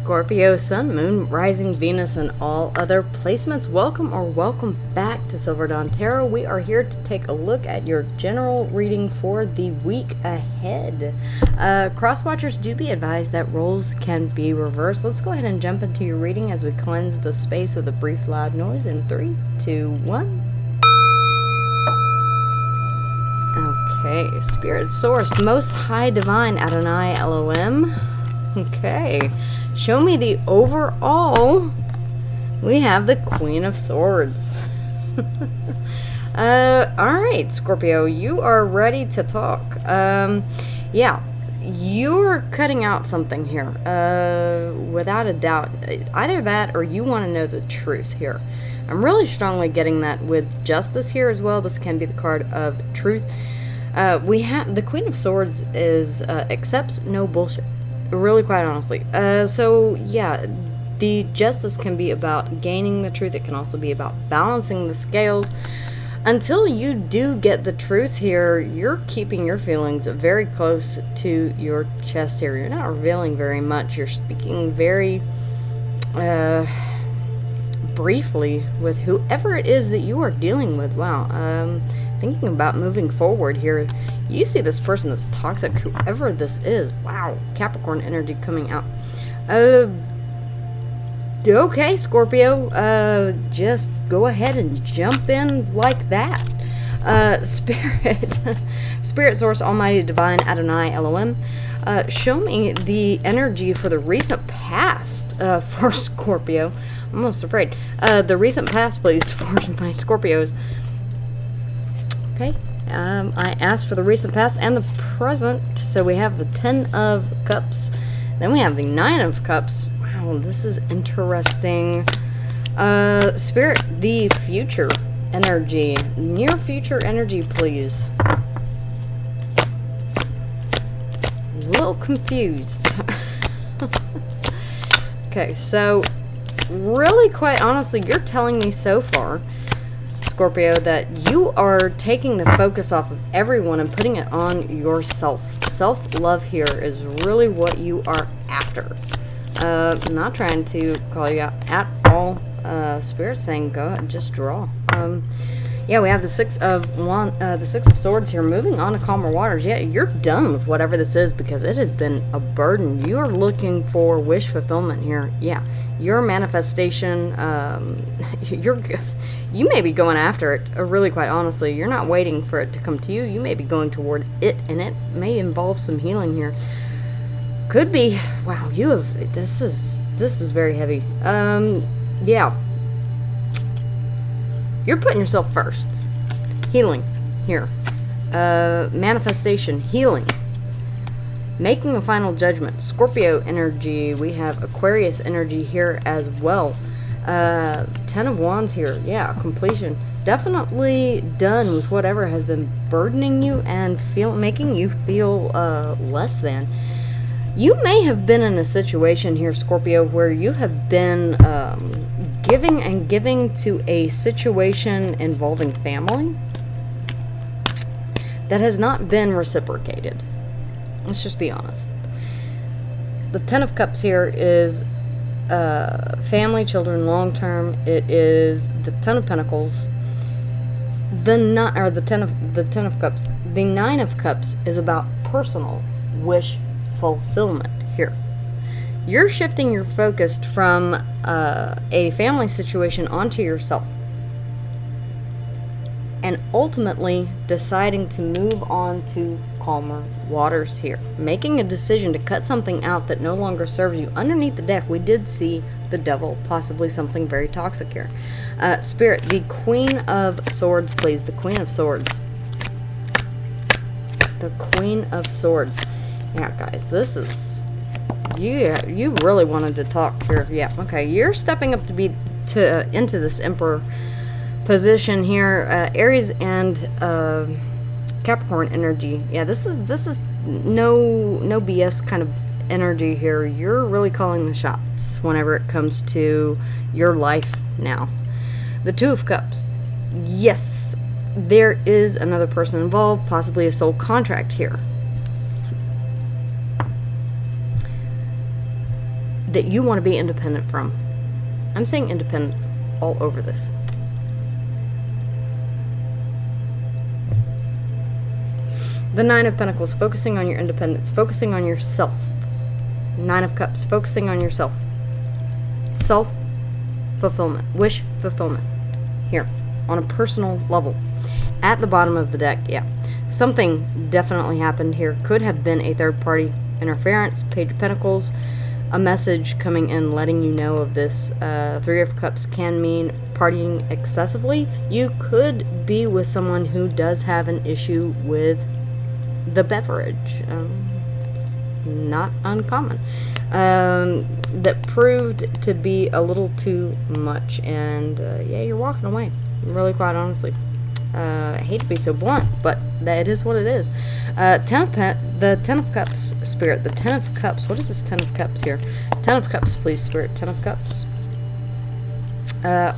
Scorpio, Sun, Moon, Rising, Venus, and all other placements. Welcome or welcome back to Silver Dawn Tarot. We are here to take a look at your general reading for the week ahead. Cross-watchers, do be advised that roles can be reversed. Let's go ahead and jump into your reading as we cleanse the space with a brief loud noise in 3, 2, 1. Okay, Spirit Source, Most High Divine Adonai Elohim. Okay, show me the overall. We have the Queen of Swords. Alright, Scorpio, you are ready to talk. Yeah, you're cutting out something here. Without a doubt. Either that or you want to know the truth here. I'm really strongly getting that with Justice here as well. This can be the card of truth. We have the Queen of Swords is accepts no bullshit. Really, quite honestly. So yeah, the Justice can be about gaining the truth. It can also be about balancing the scales. Until you do get the truth here, you're keeping your feelings very close to your chest here. You're not revealing very much. You're speaking very briefly with whoever it is that you are dealing with. Wow. Thinking about moving forward here, you see this person as toxic, whoever this is. Wow, Capricorn energy coming out. Okay, Scorpio, just go ahead and jump in like that. Spirit Source, Almighty Divine Adonai Elohim. Show me the energy for the recent past for Scorpio. I'm almost afraid. The recent past, please, for my Scorpios. Okay, I asked for the recent past and the present, so we have the 10 of Cups, then we have the 9 of Cups. Wow, this is interesting. Spirit, the future energy, near future energy, please. A little confused. Okay, so really, quite honestly, you're telling me so far, Scorpio, that you are taking the focus off of everyone and putting it on yourself. Self-love here is really what you are after. I'm not trying to call you out at all. Spirit saying go ahead and just draw. Yeah, we have the Six of Swords here, moving on to calmer waters. Yeah, you're done with whatever this is because it has been a burden. You're looking for wish fulfillment here. Yeah, your manifestation, you may be going after it, really, quite honestly. You're not waiting for it to come to you. You may be going toward it, and it may involve some healing here. Could be. Wow, you have, this is very heavy. Yeah. You're putting yourself first. Healing here. Manifestation, healing. Making a final judgment. Scorpio energy. We have Aquarius energy here as well. 10 of Wands here. Yeah, completion. Definitely done with whatever has been burdening you and making you feel less than. You may have been in a situation here, Scorpio, where you have been giving and giving to a situation involving family that has not been reciprocated. Let's just be honest. The 10 of Cups here is family, children, long term. It is the 10 of Pentacles. The 10 of Cups. The 9 of Cups is about personal wish fulfillment here. You're shifting your focus from a family situation onto yourself, and ultimately deciding to move on to calmer waters here, making a decision to cut something out that no longer serves you. Underneath the deck, we did see the Devil, possibly something very toxic here. Spirit, the Queen of Swords, please. The Queen of Swords. The Queen of Swords. Yeah, guys, this is, you really wanted to talk here. Yeah, okay, you're stepping up into this Emperor position here. Aries and Capricorn energy. Yeah, this is no BS kind of energy here. You're really calling the shots whenever it comes to your life now. The 2 of Cups. Yes, there is another person involved, possibly a soul contract here. that you want to be independent from. I'm saying independence all over this. The Nine of Pentacles, focusing on your independence, focusing on yourself. Nine of Cups, focusing on yourself. Self-fulfillment, wish fulfillment. Here, on a personal level. At the bottom of the deck, yeah. Something definitely happened here. Could have been a third-party interference. Page of Pentacles, a message coming in letting you know of this. Three of Cups can mean partying excessively. You could be with someone who does have an issue with the beverage. It's not uncommon. That proved to be a little too much. And yeah, you're walking away. Really, quite honestly. I hate to be so blunt, but that is what it is. The Ten of Cups, Spirit. The Ten of Cups. What is this Ten of Cups here? Ten of Cups, please, Spirit. Ten of Cups.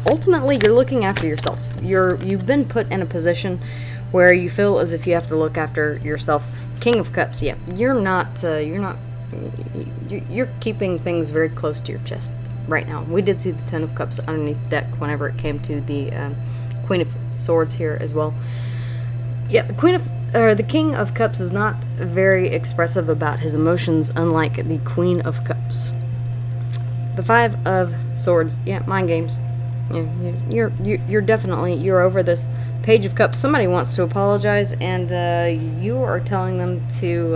Ultimately, you're looking after yourself. You've been put in a position where you feel as if you have to look after yourself. King of Cups. Yeah, you're keeping things very close to your chest right now. We did see the Ten of Cups underneath the deck whenever it came to the Queen of Swords here as well. Yeah, the King of Cups is not very expressive about his emotions, unlike the Queen of Cups. The Five of Swords, yeah, mind games. Yeah, you're definitely over this. Page of Cups. Somebody wants to apologize, and you are telling them to,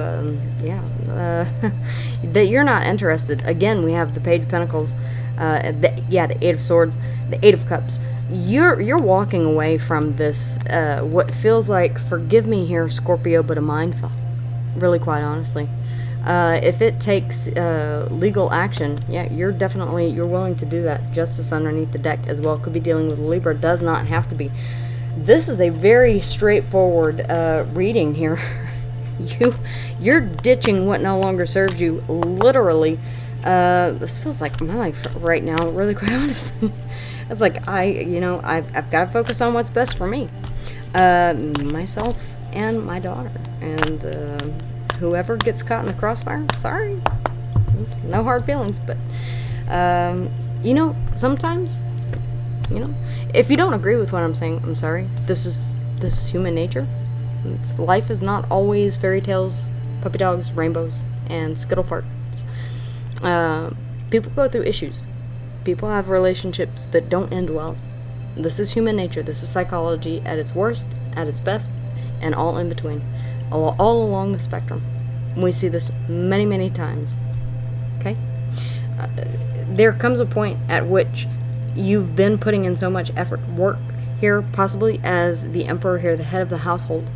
that you're not interested. Again, we have the Page of Pentacles. The Eight of Swords, the Eight of Cups. You're walking away from this, what feels like, forgive me here, Scorpio, but a minefield. Really, quite honestly. If it takes legal action, yeah, you're willing to do that. Justice underneath the deck as well. Could be dealing with Libra. Does not have to be. This is a very straightforward reading here. You're ditching what no longer serves you, literally. This feels like my life right now, really, quite honestly. It's like I've got to focus on what's best for me, myself and my daughter, and whoever gets caught in the crossfire, sorry, no hard feelings, but sometimes, if you don't agree with what I'm saying, I'm sorry. This is human nature. Life is not always fairy tales, puppy dogs, rainbows, and skittle farts. People go through issues. People have relationships that don't end well. This is human nature. This is psychology at its worst, at its best, and all in between. All along the spectrum. We see this many, many times. Okay? There comes a point at which you've been putting in so much effort, work here, possibly as the emperor here, the head of the household,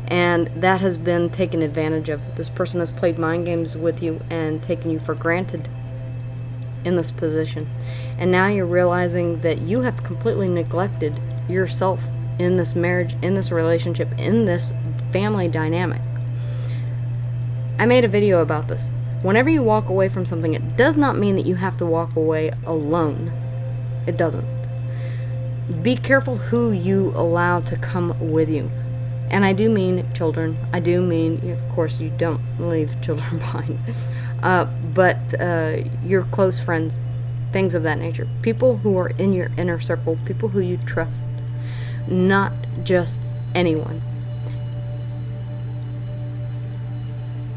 and that has been taken advantage of. This person has played mind games with you and taken you for granted in this position. And now you're realizing that you have completely neglected yourself in this marriage, in this relationship, in this family dynamic. I made a video about this. Whenever you walk away from something, it does not mean that you have to walk away alone. It doesn't. Be careful who you allow to come with you. And I do mean children. I do mean, of course, you don't leave children behind. But your close friends, things of that nature. People who are in your inner circle, people who you trust. Not just anyone.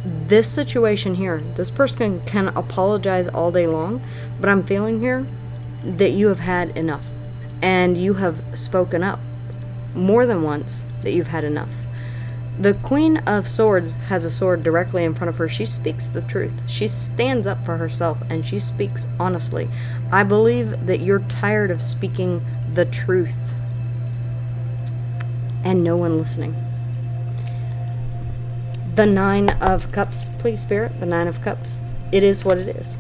This situation here, this person can apologize all day long, but I'm feeling here that you have had enough. And you have spoken up more than once that you've had enough. The Queen of Swords has a sword directly in front of her. She speaks the truth. She stands up for herself, and she speaks honestly. I believe that you're tired of speaking the truth and no one listening. The Nine of Cups, please, Spirit. The Nine of Cups. It is what it is.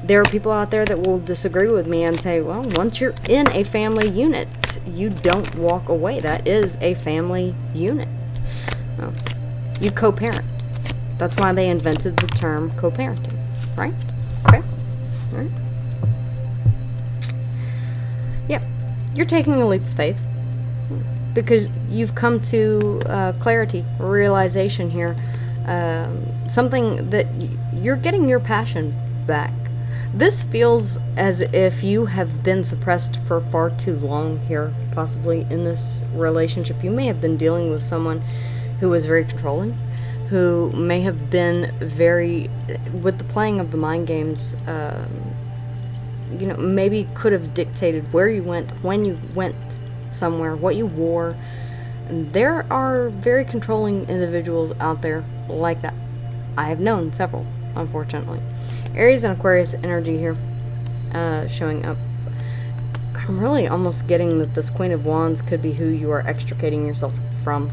There are people out there that will disagree with me and say, well, once you're in a family unit, you don't walk away. That is a family unit. Well, you co-parent. That's why they invented the term co-parenting, right? Okay. All right. Yeah. You're taking a leap of faith because you've come to clarity, realization here. Something that you're getting your passion back. This feels as if you have been suppressed for far too long here, possibly in this relationship. You may have been dealing with someone who was very controlling, who may have been very, with the playing of the mind games, you know, maybe could have dictated where you went, when you went somewhere, what you wore. And there are very controlling individuals out there like that. I have known several, unfortunately. Aries and Aquarius energy here, showing up. I'm really almost getting that this Queen of Wands could be who you are extricating yourself from,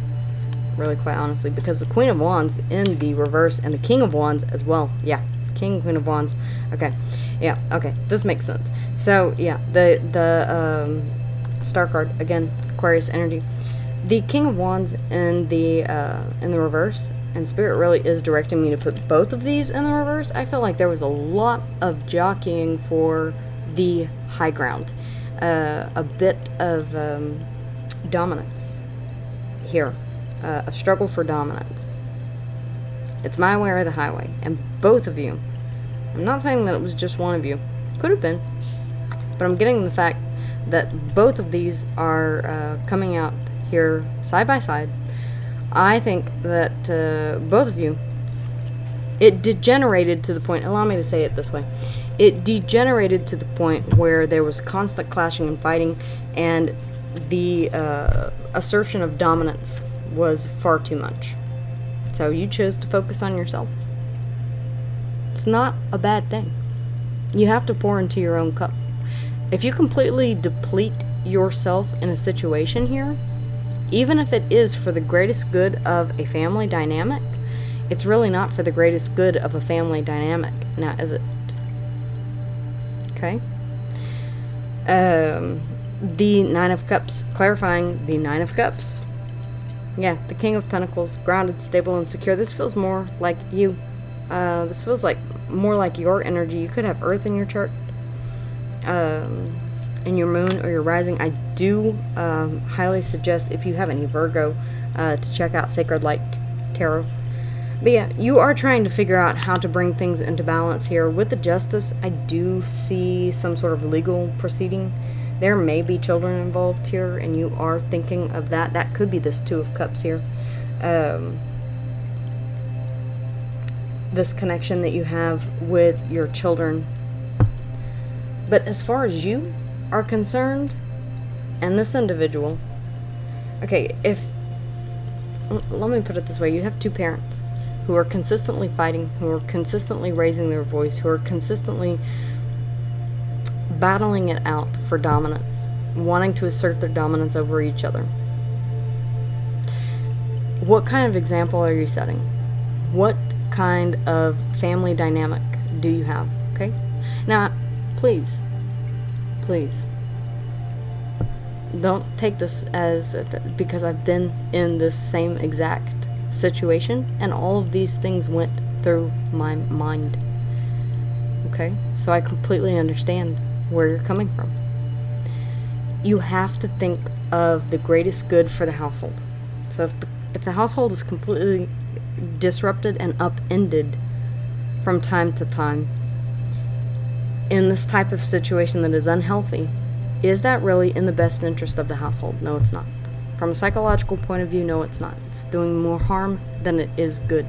really, quite honestly, because the Queen of Wands in the reverse and the King of Wands as well. Yeah, King and Queen of Wands. Okay, yeah, okay, this makes sense. So yeah, the star card again, Aquarius energy. The King of Wands in the reverse, and Spirit really is directing me to put both of these in the reverse. I feel like there was a lot of jockeying for the high ground, a bit of dominance here, a struggle for dominance. It's my way or the highway, and both of you, I'm not saying that it was just one of you, could have been, but I'm getting the fact that both of these are coming out here side by side. I think that both of you, it degenerated to the point, allow me to say it this way, it degenerated to the point where there was constant clashing and fighting, and the assertion of dominance was far too much. So you chose to focus on yourself. It's not a bad thing. You have to pour into your own cup. If you completely deplete yourself in a situation here, even if it is for the greatest good of a family dynamic, it's really not for the greatest good of a family dynamic, now is it? Okay. The Nine of Cups, clarifying the Nine of Cups. Yeah, the King of Pentacles, grounded, stable, and secure. This feels more like you. This feels like more like your energy. You could have Earth in your chart, in your moon or your rising. I do highly suggest, if you have any Virgo, to check out Sacred Light Tarot. But yeah, you are trying to figure out how to bring things into balance here. With the Justice, I do see some sort of legal proceeding. There may be children involved here, and you are thinking of that. That could be this Two of Cups here. This connection that you have with your children. But as far as you are concerned, and this individual, okay, let me put it this way, you have two parents who are consistently fighting, who are consistently raising their voice, who are consistently battling it out for dominance, wanting to assert their dominance over each other. What kind of example are you setting? What kind of family dynamic do you have? Okay, now please don't take this as because I've been in this same exact situation and all of these things went through my mind. Okay, so I completely understand where you're coming from. You have to think of the greatest good for the household. So if the household is completely disrupted and upended from time to time in this type of situation that is unhealthy, is that really in the best interest of the household? No, it's not. From a psychological point of view, no, it's not. It's doing more harm than it is good.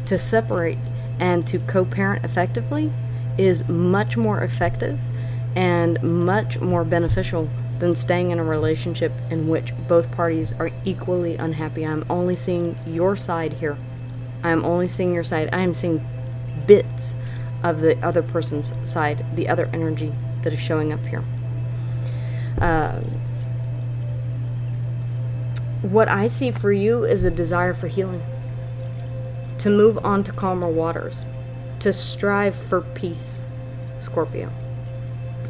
To separate and to co-parent effectively is much more effective and much more beneficial than staying in a relationship in which both parties are equally unhappy. I'm only seeing your side here. I'm only seeing your side. I am seeing bits of the other person's side, the other energy that is showing up here. What I see for you is a desire for healing, to move on to calmer waters, to strive for peace, Scorpio.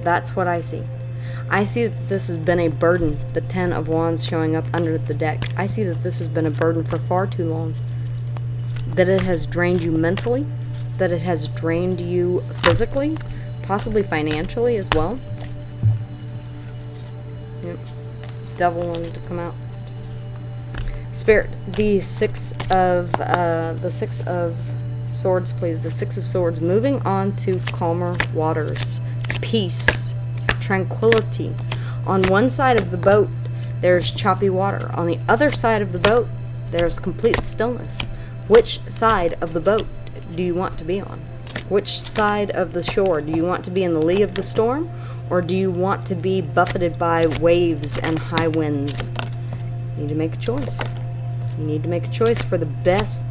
That's what I see. I see that this has been a burden, the Ten of Wands showing up under the deck. I see that this has been a burden for far too long, that it has drained you mentally, that it has drained you physically, possibly financially as well. Yep. Devil wanted to come out. Spirit, the six of Swords, please. The Six of Swords. Moving on to calmer waters. Peace. Tranquility. On one side of the boat, there's choppy water. On the other side of the boat, there's complete stillness. Which side of the boat do you want to be on? Which side of the shore? Do you want to be in the lee of the storm? Or do you want to be buffeted by waves and high winds? You need to make a choice. You need to make a choice for the best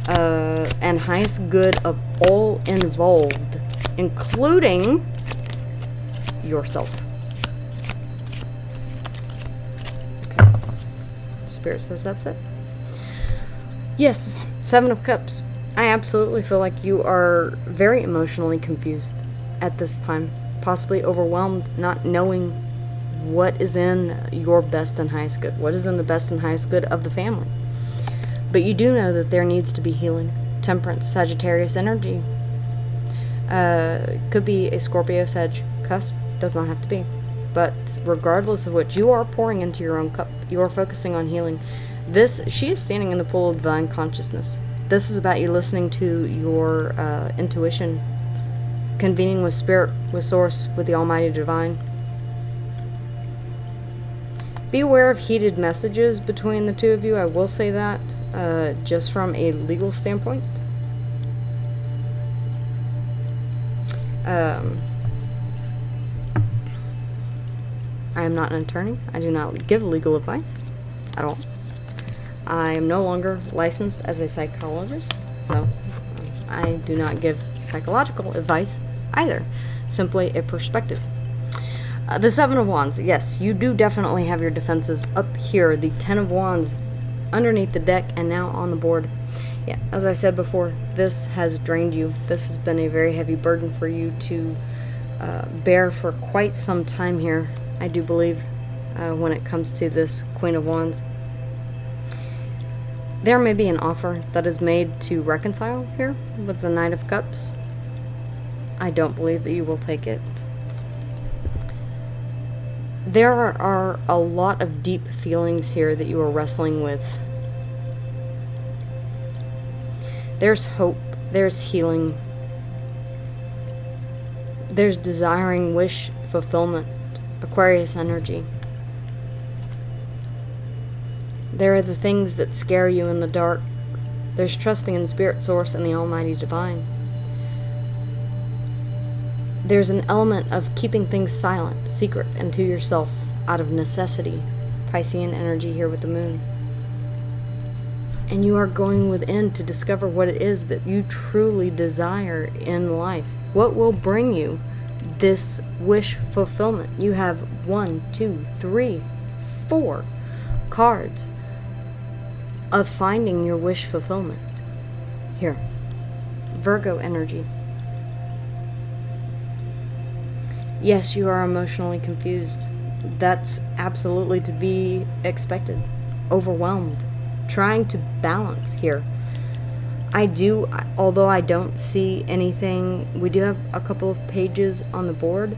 and highest good of all involved, including yourself. Okay. Spirit says that's it. Yes, Seven of Cups. I absolutely feel like you are very emotionally confused at this time. Possibly overwhelmed, not knowing what is in your best and highest good. What is in the best and highest good of the family. But you do know that there needs to be healing. Temperance, Sagittarius energy. Could be a Scorpio, Sag cusp. Does not have to be. But regardless of what you are pouring into your own cup, you are focusing on healing. She is standing in the pool of divine consciousness. This is about you listening to your intuition, convening with spirit, with source, with the almighty divine. Be aware of heated messages between the two of you. I will say that, just from a legal standpoint. I am not an attorney. I do not give legal advice at all. I am no longer licensed as a psychologist, so I do not give psychological advice either. Simply a perspective. The Seven of Wands. Yes, you do definitely have your defenses up here. The Ten of Wands underneath the deck and now on the board. Yeah, as I said before, this has drained you. This has been a very heavy burden for you to bear for quite some time here, I do believe, when it comes to this Queen of Wands. There may be an offer that is made to reconcile here with the Knight of Cups. I don't believe that you will take it. There are a lot of deep feelings here that you are wrestling with. There's hope, there's healing, there's desiring wish fulfillment, Aquarius energy. There are the things that scare you in the dark. There's trusting in Spirit Source and the Almighty Divine. There's an element of keeping things silent, secret, and to yourself out of necessity. Piscean energy here with the moon. And you are going within to discover what it is that you truly desire in life. What will bring you this wish fulfillment? You have 1, 2, 3, 4 cards of finding your wish fulfillment. Here. Virgo energy. Yes, you are emotionally confused. That's absolutely to be expected. Overwhelmed. Trying to balance here. Although I don't see anything, we do have a couple of pages on the board.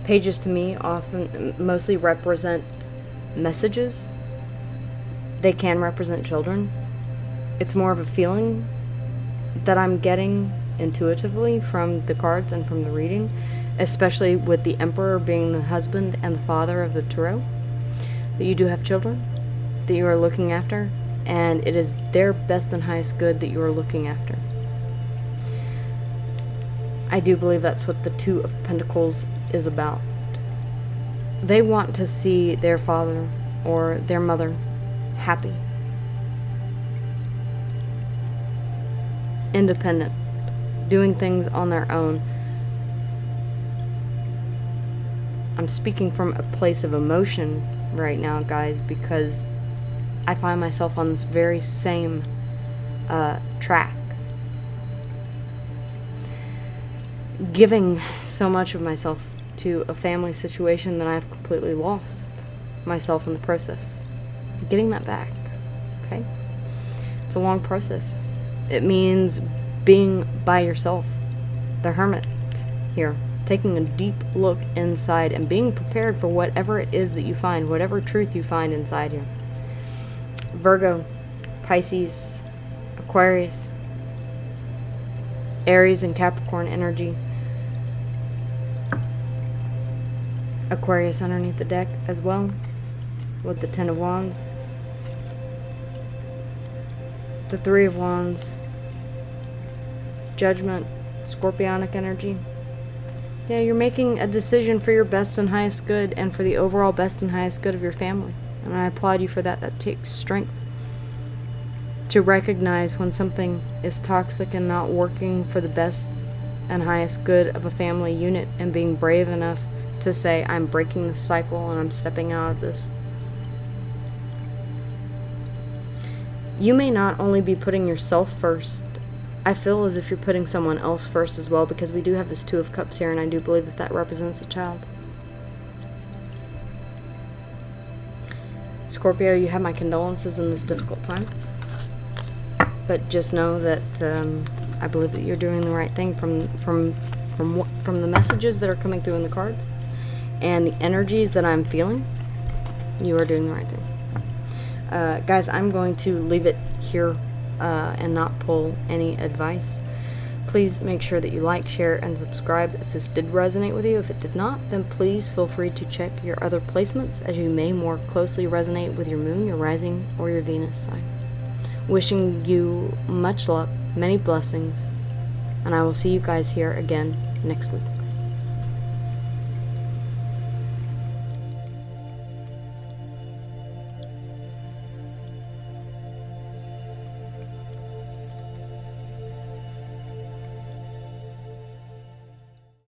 Pages to me mostly represent messages. They can represent children. It's more of a feeling that I'm getting intuitively from the cards and from the reading, especially with the Emperor being the husband and the father of the tarot, that you do have children that you are looking after, and it is their best and highest good that you are looking after. I do believe that's what the Two of Pentacles is about. They want to see their father or their mother happy, independent, doing things on their own. I'm speaking from a place of emotion right now, guys, because I find myself on this very same track. Giving so much of myself to a family situation that I've completely lost myself in the process. Getting that back, okay? It's a long process. It means being by yourself, the hermit here, taking a deep look inside and being prepared for whatever it is that you find, whatever truth you find inside here. Virgo, Pisces, Aquarius, Aries and Capricorn energy. Aquarius underneath the deck as well, with the Ten of Wands. The Three of Wands. Judgment, Scorpionic energy. Yeah, you're making a decision for your best and highest good, and for the overall best and highest good of your family. And I applaud you for that. That takes strength to recognize when something is toxic and not working for the best and highest good of a family unit, and being brave enough to say, I'm breaking the cycle and I'm stepping out of this. You may not only be putting yourself first. I feel as if you're putting someone else first as well, because we do have this Two of Cups here, and I do believe that that represents a child. Scorpio, you have my condolences in this difficult time. But just know that I believe that you're doing the right thing from the messages that are coming through in the cards and the energies that I'm feeling. You are doing the right thing. Guys, I'm going to leave it here and not pull any advice. Please make sure that you like, share, and subscribe if this did resonate with you. If it did not, then please feel free to check your other placements, as you may more closely resonate with your moon, your rising, or your Venus sign. Wishing you much luck, many blessings, and I will see you guys here again next week.